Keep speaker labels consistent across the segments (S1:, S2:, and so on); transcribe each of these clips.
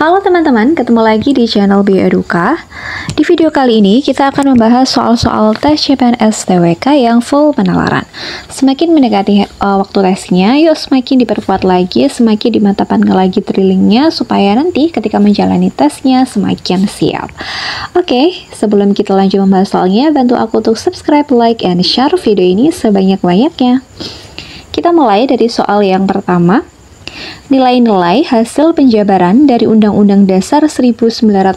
S1: Halo teman-teman, ketemu lagi di channel Bioeduka. Di video kali ini kita akan membahas soal-soal tes CPNS TWK yang full penalaran. Semakin mendekati waktu tesnya, yuk semakin diperkuat lagi, semakin dimantapkan lagi drillingnya supaya nanti ketika menjalani tesnya semakin siap. Oke, sebelum kita lanjut membahas soalnya, bantu aku untuk subscribe, like, and share video ini sebanyak-banyaknya. Kita mulai dari soal yang pertama. Nilai-nilai hasil penjabaran dari Undang-Undang Dasar 1945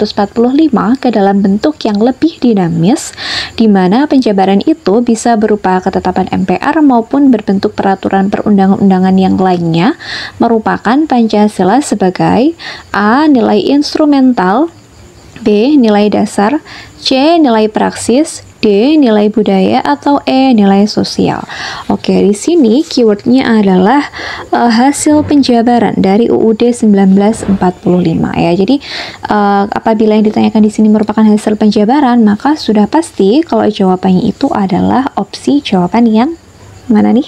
S1: ke dalam bentuk yang lebih dinamis, di mana penjabaran itu bisa berupa ketetapan MPR maupun berbentuk peraturan perundang-undangan yang lainnya, merupakan Pancasila sebagai A. Nilai instrumental, B. Nilai dasar, C. Nilai praksis, D. Nilai budaya, atau E. Nilai sosial. Oke, di sini keywordnya adalah hasil penjabaran dari UUD 1945 ya. Jadi apabila yang ditanyakan di sini merupakan hasil penjabaran, maka sudah pasti kalau jawabannya itu adalah opsi jawaban yang mana nih?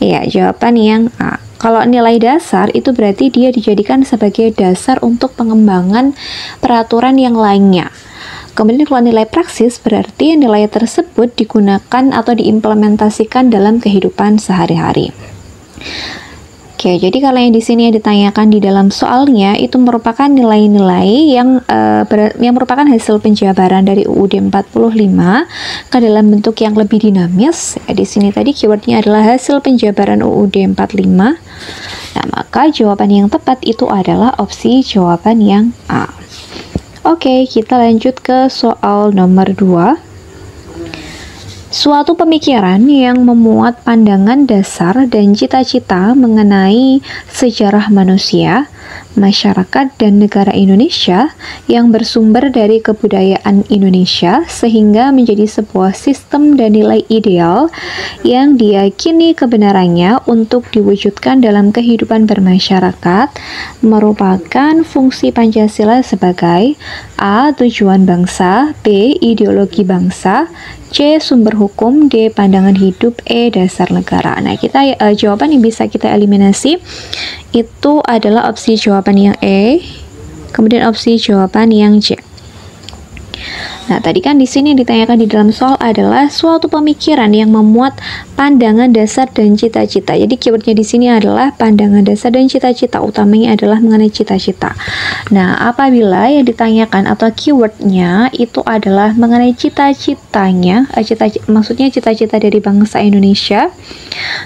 S1: Ya, jawaban yang A. Kalau nilai dasar itu berarti dia dijadikan sebagai dasar untuk pengembangan peraturan yang lainnya. Kemudian kalau nilai praksis berarti nilai tersebut digunakan atau diimplementasikan dalam kehidupan sehari-hari. Oke, jadi kalau yang di sini yang ditanyakan di dalam soalnya itu merupakan nilai-nilai yang merupakan hasil penjabaran dari UUD 45 ke dalam bentuk yang lebih dinamis. Ya, di sini tadi keywordnya adalah hasil penjabaran UUD 45. Nah, maka jawaban yang tepat itu adalah opsi jawaban yang A. Oke, kita lanjut ke soal nomor 2. Suatu pemikiran yang memuat pandangan dasar dan cita-cita mengenai sejarah manusia, masyarakat, dan negara Indonesia yang bersumber dari kebudayaan Indonesia sehingga menjadi sebuah sistem dan nilai ideal yang diyakini kebenarannya untuk diwujudkan dalam kehidupan bermasyarakat merupakan fungsi Pancasila sebagai A. Tujuan bangsa, B. Ideologi bangsa, C. Sumber hukum, D. Pandangan hidup, E. Dasar negara. Nah, kita jawaban yang bisa kita eliminasi itu adalah opsi jawaban yang E, kemudian opsi jawaban yang C. Nah, tadi kan di sini yang ditanyakan di dalam soal adalah suatu pemikiran yang memuat pandangan dasar dan cita-cita. Jadi keywordnya di sini adalah pandangan dasar dan cita-cita, utamanya adalah mengenai cita-cita. Nah, apabila yang ditanyakan atau keywordnya itu adalah mengenai cita-citanya, maksudnya cita-cita dari bangsa Indonesia,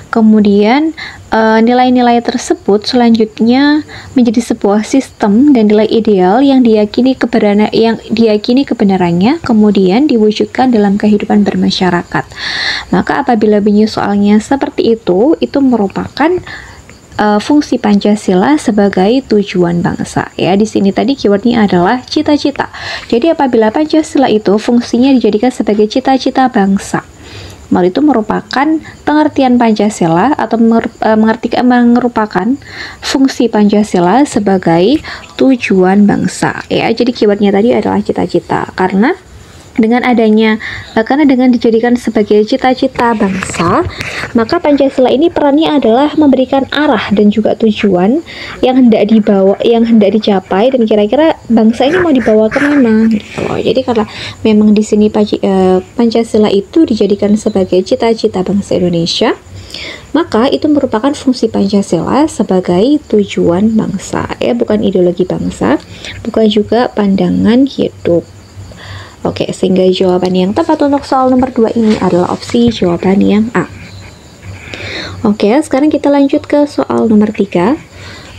S1: kemudian nilai-nilai tersebut selanjutnya menjadi sebuah sistem dan nilai ideal yang diyakini kebenarannya kemudian diwujudkan dalam kehidupan bermasyarakat. Maka apabila bunyi soalnya seperti itu merupakan fungsi Pancasila sebagai tujuan bangsa. Ya, di sini tadi keywordnya adalah cita-cita. Jadi apabila Pancasila itu fungsinya dijadikan sebagai cita-cita bangsa, maka itu merupakan pengertian Pancasila atau merupakan fungsi Pancasila sebagai tujuan bangsa. Ya, jadi keywordnya tadi adalah cita-cita karena dengan dijadikan sebagai cita-cita bangsa, maka Pancasila ini perannya adalah memberikan arah dan juga tujuan yang hendak dicapai, dan kira-kira bangsa ini mau dibawa kemana gitu loh. Jadi karena memang di sini Pancasila itu dijadikan sebagai cita-cita bangsa Indonesia, maka itu merupakan fungsi Pancasila sebagai tujuan bangsa, ya, bukan ideologi bangsa, bukan juga pandangan hidup. Oke, sehingga jawaban yang tepat untuk soal nomor 2 ini adalah opsi jawaban yang A. Oke, sekarang kita lanjut ke soal nomor 3.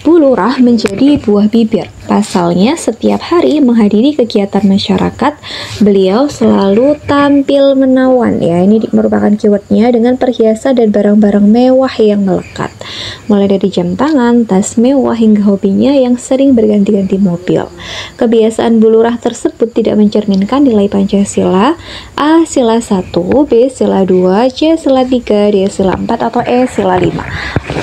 S1: Bu Lurah menjadi buah bibir. Pasalnya, setiap hari menghadiri kegiatan masyarakat, beliau selalu tampil menawan. Ya, ini merupakan keywordnya dengan perhiasan dan barang-barang mewah yang melekat. Mulai dari jam tangan, tas mewah, hingga hobinya yang sering berganti-ganti mobil. Kebiasaan Bu Lurah tersebut tidak mencerminkan nilai Pancasila. A. Sila 1, B. Sila 2, C. Sila 3, D. Sila 4, atau E. Sila 5.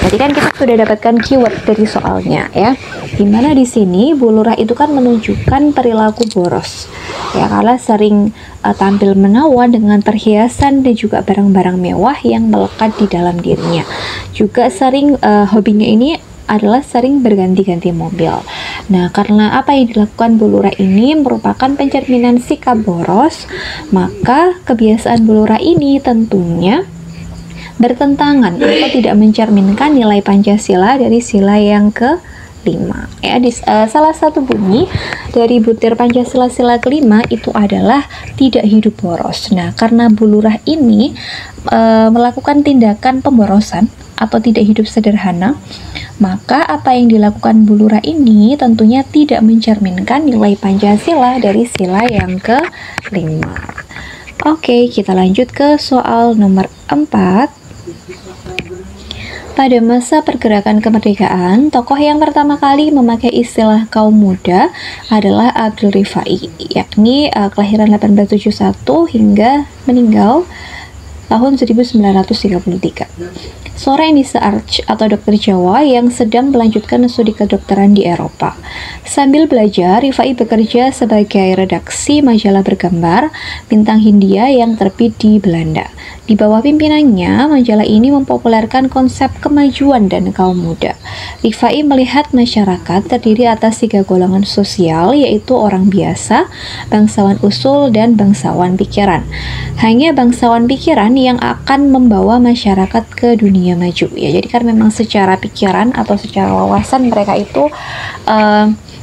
S1: Tadi kan kita sudah dapatkan keyword dari soalnya, ya. Dimana di sini Bu Lurah itu kan menunjukkan perilaku boros, ya, karena sering tampil menawan dengan perhiasan dan juga barang-barang mewah yang melekat di dalam dirinya. Juga sering hobinya ini adalah sering berganti-ganti mobil. Nah, karena apa yang dilakukan Bu Lurah ini merupakan pencerminan sikap boros, maka kebiasaan Bu Lurah ini tentunya bertentangan atau tidak mencerminkan nilai Pancasila dari sila yang kelima. Ya, salah satu bunyi dari butir Pancasila sila kelima itu adalah tidak hidup boros. Nah, karena Bu Lurah ini melakukan tindakan pemborosan atau tidak hidup sederhana, maka apa yang dilakukan Bu Lurah ini tentunya tidak mencerminkan nilai Pancasila dari sila yang kelima. Oke, kita lanjut ke soal nomor 4. Pada masa pergerakan kemerdekaan, tokoh yang pertama kali memakai istilah kaum muda adalah Abdul Rifai, yakni kelahiran 1871 hingga meninggal tahun 1933. Seorang Anissa Arch atau dokter Jawa yang sedang melanjutkan studi kedokteran di Eropa. Sambil belajar, Rifai bekerja sebagai redaksi majalah bergambar Bintang Hindia yang terbit di Belanda. Di bawah pimpinannya, majalah ini mempopulerkan konsep kemajuan dan kaum muda. Rifai melihat masyarakat terdiri atas 3 golongan sosial, yaitu orang biasa, bangsawan usul, dan bangsawan pikiran. Hanya bangsawan pikiran yang akan membawa masyarakat ke dunia maju. Ya, jadi kan memang secara pikiran atau secara wawasan mereka itu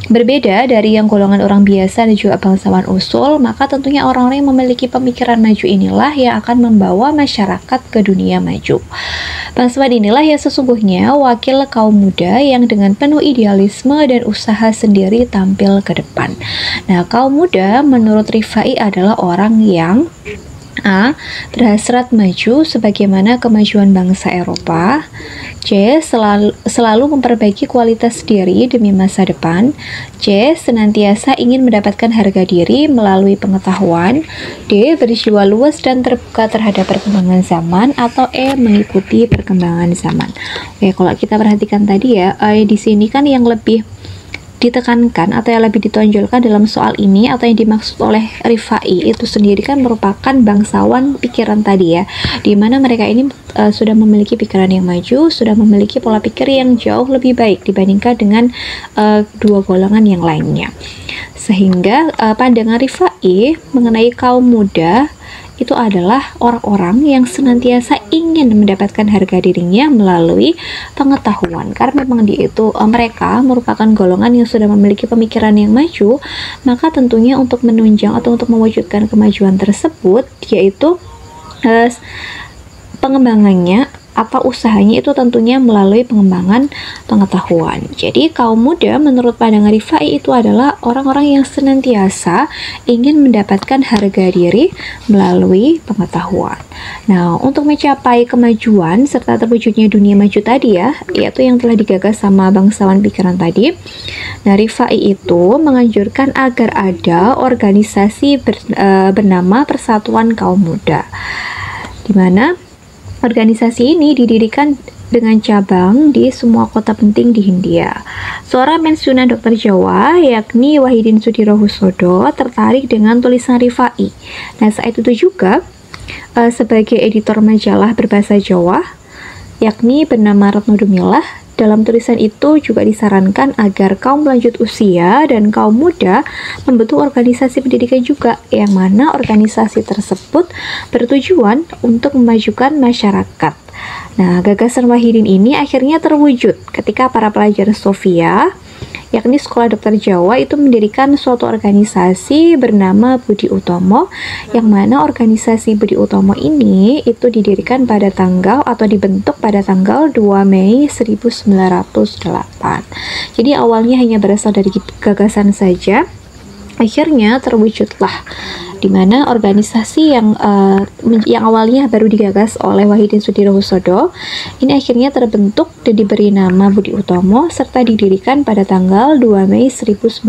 S1: berbeda dari yang golongan orang biasa dan juga bangsawan usul, maka tentunya orang-orang yang memiliki pemikiran maju inilah yang akan membawa masyarakat ke dunia maju. Bangsawan inilah yang sesungguhnya wakil kaum muda yang dengan penuh idealisme dan usaha sendiri tampil ke depan. Nah, kaum muda menurut Rifai adalah orang yang A. Berhasrat maju sebagaimana kemajuan bangsa Eropa. C. Selalu memperbaiki kualitas diri demi masa depan. C. Senantiasa ingin mendapatkan harga diri melalui pengetahuan. D. Berjiwa luas dan terbuka terhadap perkembangan zaman. Atau E. Mengikuti perkembangan zaman. Oke, kalau kita perhatikan tadi ya, di sini kan yang lebih ditekankan atau yang lebih ditonjolkan dalam soal ini atau yang dimaksud oleh Rifai itu sendiri kan merupakan bangsawan pikiran tadi ya, dimana mereka ini sudah memiliki pikiran yang maju, sudah memiliki pola pikir yang jauh lebih baik dibandingkan dengan 2 golongan yang lainnya, sehingga pandangan Rifai mengenai kaum muda itu adalah orang-orang yang senantiasa ingin mendapatkan harga dirinya melalui pengetahuan, karena memang mereka merupakan golongan yang sudah memiliki pemikiran yang maju, maka tentunya untuk menunjang atau untuk mewujudkan kemajuan tersebut, yaitu pengembangannya atau usahanya itu tentunya melalui pengembangan pengetahuan. Jadi kaum muda menurut pandangan Rifai itu adalah orang-orang yang senantiasa ingin mendapatkan harga diri melalui pengetahuan. Nah, untuk mencapai kemajuan serta terwujudnya dunia maju tadi ya, yaitu yang telah digagas sama bangsawan pikiran tadi. Nah, Rifai itu menganjurkan agar ada organisasi bernama Persatuan Kaum Muda, di mana organisasi ini didirikan dengan cabang di semua kota penting di Hindia. Seorang pensiunan dokter Jawa, yakni Wahidin Sudirohusodo, tertarik dengan tulisan Rifai. Nah, saat itu juga sebagai editor majalah berbahasa Jawa, yakni bernama Retno Dumilah, dalam tulisan itu juga disarankan agar kaum lanjut usia dan kaum muda membentuk organisasi pendidikan juga, yang mana organisasi tersebut bertujuan untuk memajukan masyarakat. Nah, gagasan Wahidin ini akhirnya terwujud ketika para pelajar Sofia, yakni Sekolah Dokter Jawa, itu mendirikan suatu organisasi bernama Budi Utomo, yang mana organisasi Budi Utomo ini itu didirikan pada tanggal atau dibentuk pada tanggal 2 Mei 1908. Jadi awalnya hanya berasal dari gagasan saja, akhirnya terwujudlah, di mana organisasi yang awalnya baru digagas oleh Wahidin Sudirohusodo ini akhirnya terbentuk dan diberi nama Budi Utomo serta didirikan pada tanggal 2 Mei 1908.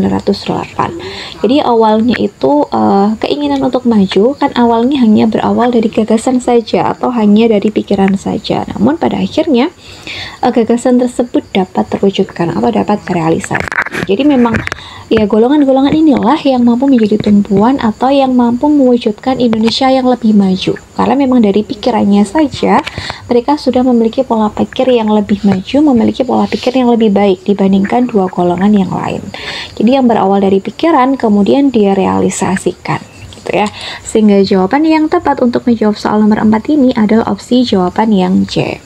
S1: Jadi awalnya itu keinginan untuk maju kan awalnya hanya berawal dari gagasan saja atau hanya dari pikiran saja, namun pada akhirnya gagasan tersebut dapat terwujudkan atau dapat terrealisasi. Jadi memang ya golongan-golongan inilah yang mampu menjadi tumpuan atau yang mampu mewujudkan Indonesia yang lebih maju. Karena memang dari pikirannya saja, mereka sudah memiliki pola pikir yang lebih maju, memiliki pola pikir yang lebih baik dibandingkan dua golongan yang lain. Jadi yang berawal dari pikiran, kemudian dia realisasikan. Gitu ya. Sehingga jawaban yang tepat untuk menjawab soal nomor 4 ini adalah opsi jawaban yang C.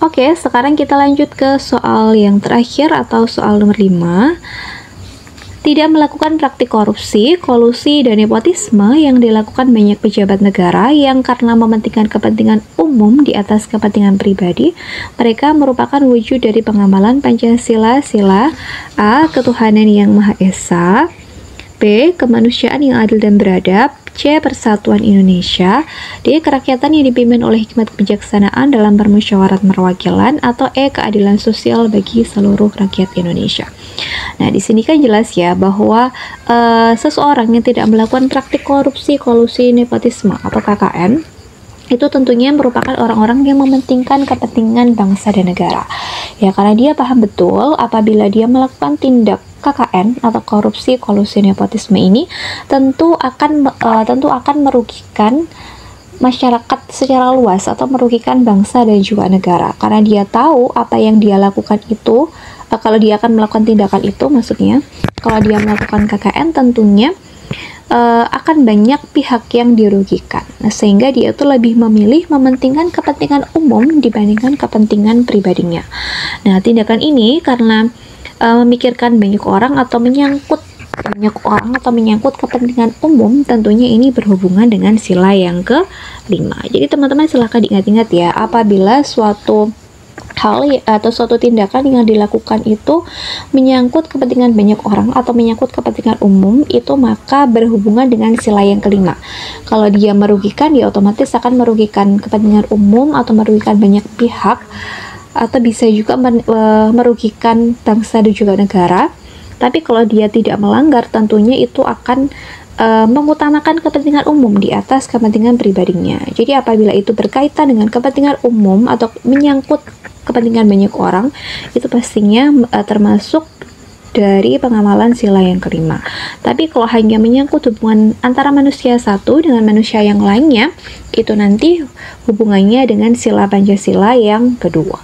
S1: Oke, sekarang kita lanjut ke soal yang terakhir atau soal nomor 5. Tidak melakukan praktik korupsi, kolusi, dan nepotisme yang dilakukan banyak pejabat negara yang karena mementingkan kepentingan umum di atas kepentingan pribadi, mereka merupakan wujud dari pengamalan Pancasila. A. Ketuhanan yang Maha Esa. B. Kemanusiaan yang adil dan beradab. C. Persatuan Indonesia. D. Kerakyatan yang dipimpin oleh hikmat kebijaksanaan dalam permusyawaratan perwakilan. Atau E. Keadilan sosial bagi seluruh rakyat Indonesia. Nah, di sini kan jelas ya bahwa seseorang yang tidak melakukan praktik korupsi, kolusi, nepotisme atau KKN itu tentunya merupakan orang-orang yang mementingkan kepentingan bangsa dan negara. Ya, karena dia paham betul apabila dia melakukan tindak KKN atau korupsi, kolusi, nepotisme ini tentu akan merugikan masyarakat secara luas atau merugikan bangsa dan juga negara. Karena dia tahu apa yang dia lakukan itu, kalau dia akan melakukan tindakan itu, maksudnya kalau dia melakukan KKN tentunya akan banyak pihak yang dirugikan. Nah, sehingga dia itu lebih memilih mementingkan kepentingan umum dibandingkan kepentingan pribadinya. Nah, tindakan ini karena memikirkan banyak orang atau menyangkut kepentingan umum, tentunya ini berhubungan dengan sila yang ke-5. Jadi teman-teman silahkan diingat-ingat ya, apabila suatu hal atau suatu tindakan yang dilakukan itu menyangkut kepentingan banyak orang atau menyangkut kepentingan umum, itu maka berhubungan dengan sila yang ke-5. Kalau dia merugikan, dia otomatis akan merugikan kepentingan umum atau merugikan banyak pihak, atau bisa juga merugikan bangsa dan juga negara. Tapi kalau dia tidak melanggar, tentunya itu akan mengutamakan kepentingan umum di atas kepentingan pribadinya. Jadi apabila itu berkaitan dengan kepentingan umum atau menyangkut kepentingan banyak orang, itu pastinya termasuk dari pengamalan sila yang ke-5. Tapi kalau hanya menyangkut hubungan antara manusia satu dengan manusia yang lainnya, itu nanti hubungannya dengan sila Pancasila yang kedua.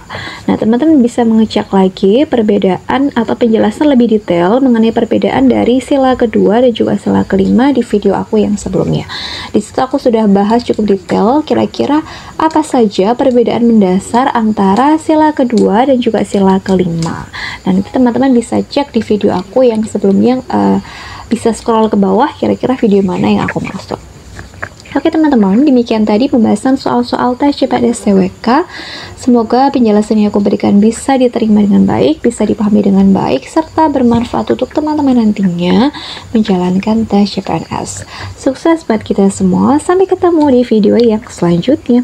S1: Nah, teman-teman bisa mengecek lagi perbedaan atau penjelasan lebih detail mengenai perbedaan dari sila kedua dan juga sila ke-5 di video aku yang sebelumnya. Di situ aku sudah bahas cukup detail kira-kira apa saja perbedaan mendasar antara sila kedua dan juga sila ke-5. Nah, nanti teman-teman bisa cek di video aku yang sebelumnya, bisa scroll ke bawah kira-kira video mana yang aku maksud. Oke teman-teman, demikian tadi pembahasan soal-soal tes CPNS TWK. Semoga penjelasan yang aku berikan bisa diterima dengan baik, bisa dipahami dengan baik, serta bermanfaat untuk teman-teman nantinya menjalankan tes CPNS. Sukses buat kita semua, sampai ketemu di video yang selanjutnya.